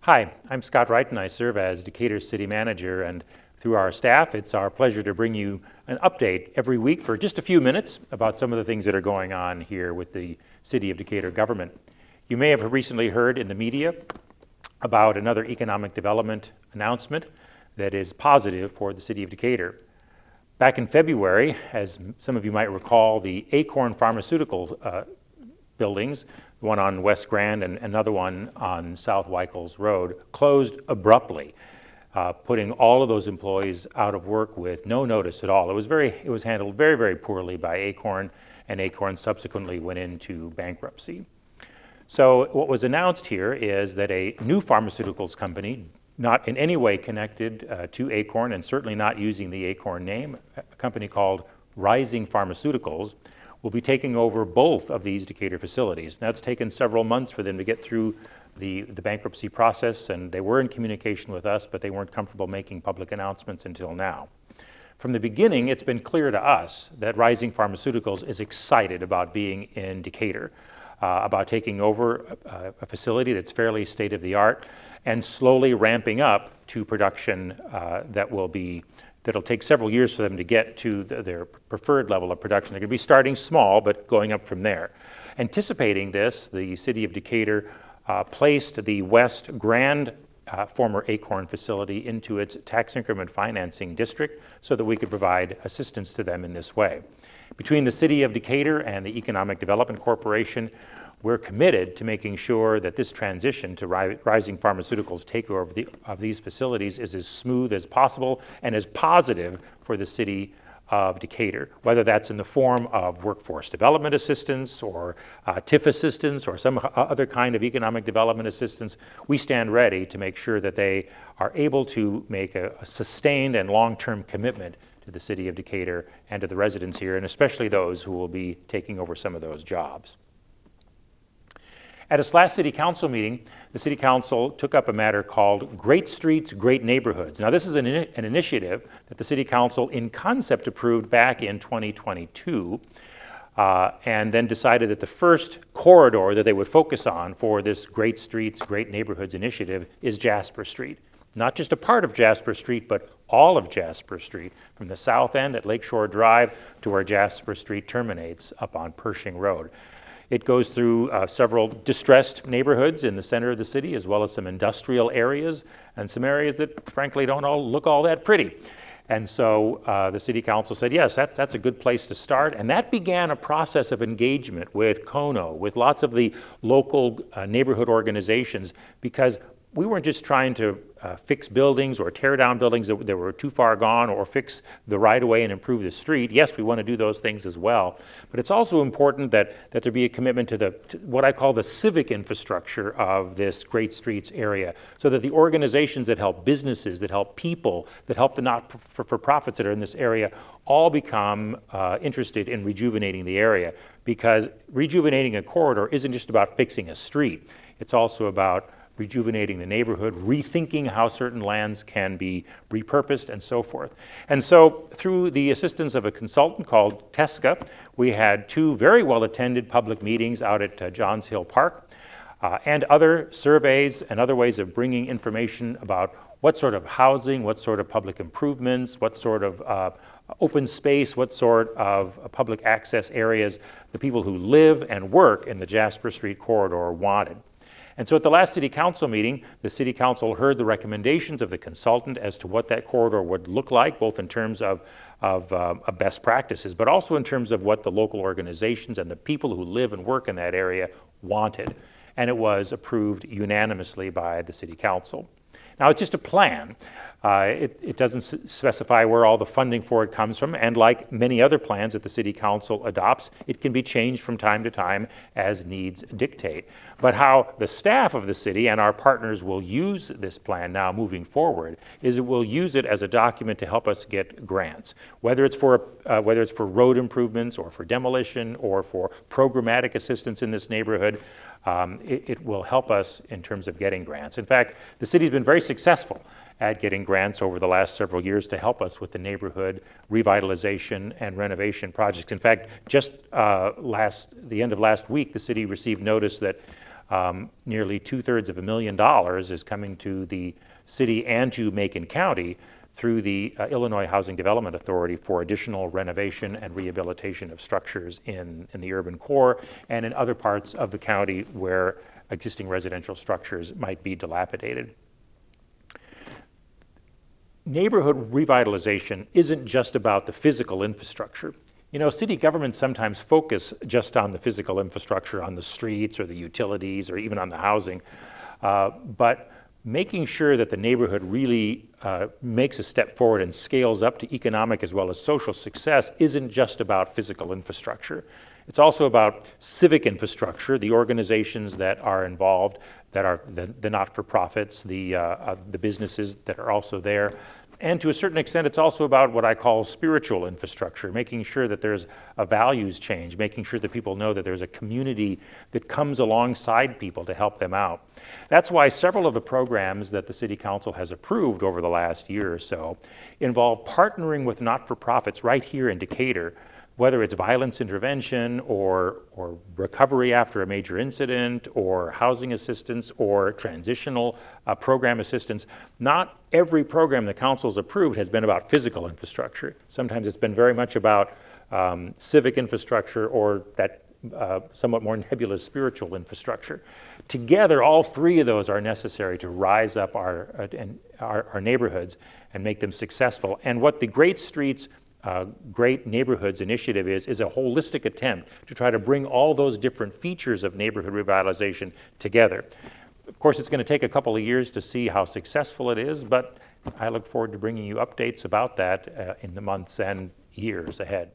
Hi, I'm Scott Wrighton. I serve as Decatur's City Manager, and through our staff, it's our pleasure to bring you an update every week for just a few minutes about some of the things that are going on here with the City of Decatur government. You may have recently heard in the media about another economic development announcement that is positive for the City of Decatur. Back in February, as some of you might recall, the Akorn Pharmaceuticals buildings, one on West Grand and another one on South Weichels Road, closed abruptly, putting all of those employees out of work with no notice at all. It was handled very, very poorly by Akorn, and Akorn subsequently went into bankruptcy. So what was announced here is that a new pharmaceuticals company, not in any way connected to Akorn and certainly not using the Akorn name, a company called Rising Pharmaceuticals, will be taking over both of these Decatur facilities. Now, it's taken several months for them to get through the bankruptcy process, and they were in communication with us, but they weren't comfortable making public announcements until now. From the beginning, it's been clear to us that Rising Pharmaceuticals is excited about being in Decatur, about taking over a facility that's fairly state-of-the-art and slowly ramping up to production that'll take several years for them to get to their preferred level of production. They're going to be starting small, but going up from there. Anticipating this, the City of Decatur placed the West Grand former Akorn facility into its tax increment financing district so that we could provide assistance to them in this way. Between the City of Decatur and the Economic Development Corporation, we're committed to making sure that this transition to Rising Pharmaceuticals takeover of these facilities is as smooth as possible and as positive for the City of Decatur, whether that's in the form of workforce development assistance or TIF assistance or some other kind of economic development assistance. We stand ready to make sure that they are able to make a sustained and long-term commitment to the City of Decatur and to the residents here, and especially those who will be taking over some of those jobs. At its last City Council meeting, the City Council took up a matter called Great Streets, Great Neighborhoods. Now, this is an initiative that the City Council in concept approved back in 2022, and then decided that the first corridor that they would focus on for this Great Streets, Great Neighborhoods initiative is Jasper Street. Not just a part of Jasper Street, but all of Jasper Street, from the south end at Lakeshore Drive to where Jasper Street terminates up on Pershing Road. It goes through several distressed neighborhoods in the center of the city, as well as some industrial areas and some areas that frankly don't all look all that pretty. And so the City Council said, yes, that's a good place to start. And that began a process of engagement with KONO, with lots of the local neighborhood organizations, because we weren't just trying to fix buildings or tear down buildings that were too far gone or fix the right-of-way and improve the street. Yes, we want to do those things as well. But it's also important that there be a commitment to what I call the civic infrastructure of this Great Streets area, so that the organizations that help businesses, that help people, that help the not-for-profits that are in this area all become interested in rejuvenating the area. Because rejuvenating a corridor isn't just about fixing a street. It's also about rejuvenating the neighborhood, rethinking how certain lands can be repurposed, and so forth. And so through the assistance of a consultant called Tesca, we had two very well-attended public meetings out at Johns Hill Park, and other surveys and other ways of bringing information about what sort of housing, what sort of public improvements, what sort of open space, what sort of public access areas the people who live and work in the Jasper Street corridor wanted. And so at the last City Council meeting, the City Council heard the recommendations of the consultant as to what that corridor would look like, both in terms of best practices, but also in terms of what the local organizations and the people who live and work in that area wanted. And it was approved unanimously by the City Council. Now, it's just a plan. It doesn't specify where all the funding for it comes from, and like many other plans that the City Council adopts, it can be changed from time to time as needs dictate. But how the staff of the city and our partners will use this plan now moving forward is it will use it as a document to help us get grants, whether it's for road improvements or for demolition or for programmatic assistance in this neighborhood. It will help us in terms of getting grants. In fact, the city's been very successful at getting grants over the last several years to help us with the neighborhood revitalization and renovation projects. In fact, just the end of last week, the city received notice that Nearly $250,000 is coming to the city and to Macon County through the Illinois Housing Development Authority for additional renovation and rehabilitation of structures in the urban core and in other parts of the county where existing residential structures might be dilapidated. Neighborhood revitalization isn't just about the physical infrastructure. You know, city governments sometimes focus just on the physical infrastructure, on the streets or the utilities or even on the housing, but making sure that the neighborhood really makes a step forward and scales up to economic as well as social success isn't just about physical infrastructure. It's also about civic infrastructure, the organizations that are involved, that are the not-for-profits, the businesses that are also there. And to a certain extent, it's also about what I call spiritual infrastructure, making sure that there's a values change, making sure that people know that there's a community that comes alongside people to help them out. That's why several of the programs that the City Council has approved over the last year or so involve partnering with not-for-profits right here in Decatur, whether it's violence intervention or recovery after a major incident or housing assistance or transitional program assistance. Not every program the council's approved has been about physical infrastructure. Sometimes it's been very much about civic infrastructure or that somewhat more nebulous spiritual infrastructure. Together, all three of those are necessary to rise up our neighborhoods and make them successful. And what the Great Streets Great Neighborhoods initiative is a holistic attempt to try to bring all those different features of neighborhood revitalization together. Of course, it's going to take a couple of years to see how successful it is, but I look forward to bringing you updates about that in the months and years ahead.